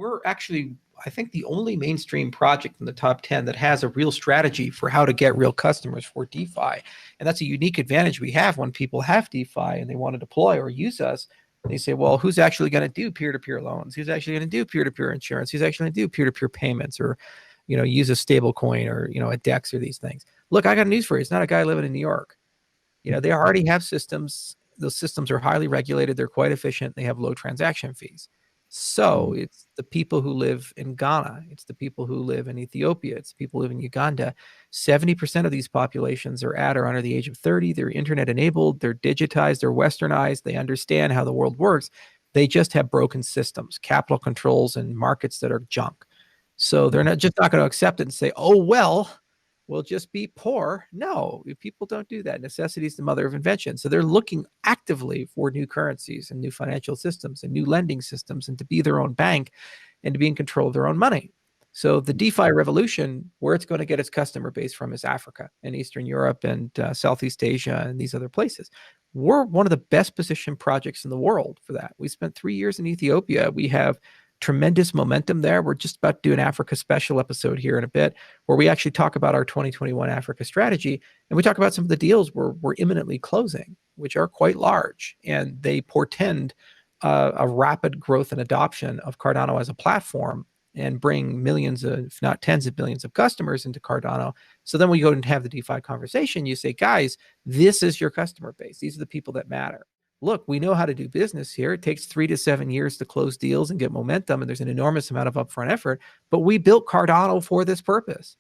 we're actually, I think, the only mainstream project in the top 10 that has a real strategy for how to get real customers for DeFi. And that's a unique advantage we have when people have DeFi and they want to deploy or use us. They say, well, who's actually going to do peer-to-peer loans? Who's actually going to do peer-to-peer insurance? Who's actually going to do peer-to-peer payments or, use a stable coin or, a DEX or these things? Look, I got news for you. It's not a guy living in New York. They already have systems. Those systems are highly regulated. They're quite efficient. They have low transaction fees. So it's the people who live in Ghana. It's the people who live in Ethiopia. It's the people who live in Uganda. 70% of these populations are at or under the age of 30. They're internet enabled. They're digitized. They're westernized. They understand how the world works. They just have broken systems, capital controls, and markets that are junk. So they're not going to accept it and say, oh, well, we'll just be poor. No, people don't do that. Necessity is the mother of invention. So they're looking actively for new currencies and new financial systems and new lending systems and to be their own bank and to be in control of their own money. So the DeFi revolution, where it's going to get its customer base from is Africa and Eastern Europe and Southeast Asia and these other places. We're one of the best positioned projects in the world for that. We spent 3 years in Ethiopia. We have tremendous momentum there. We're just about to do an Africa special episode here in a bit where we actually talk about our 2021 Africa strategy. And we talk about some of the deals we're imminently closing, which are quite large. And they portend a rapid growth and adoption of Cardano as a platform and bring millions, if not tens of millions of customers into Cardano. So then we go and have the DeFi conversation. You say, guys, this is your customer base. These are the people that matter. Look, we know how to do business here. It takes 3 to 7 years to close deals and get momentum, and there's an enormous amount of upfront effort, but we built Cardano for this purpose.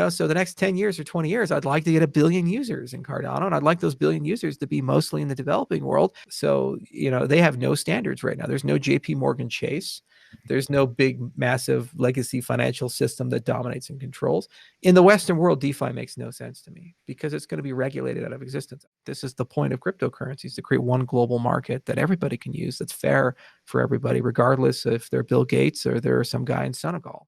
So the next 10 years or 20 years, I'd like to get 1 billion users in Cardano, and I'd like those 1 billion users to be mostly in the developing world. So, they have no standards right now. There's no JP Morgan Chase. There's no big, massive legacy financial system that dominates and controls. In the Western world, DeFi makes no sense to me because it's going to be regulated out of existence. This is the point of cryptocurrencies, to create one global market that everybody can use, that's fair for everybody, regardless if they're Bill Gates or they're some guy in Senegal.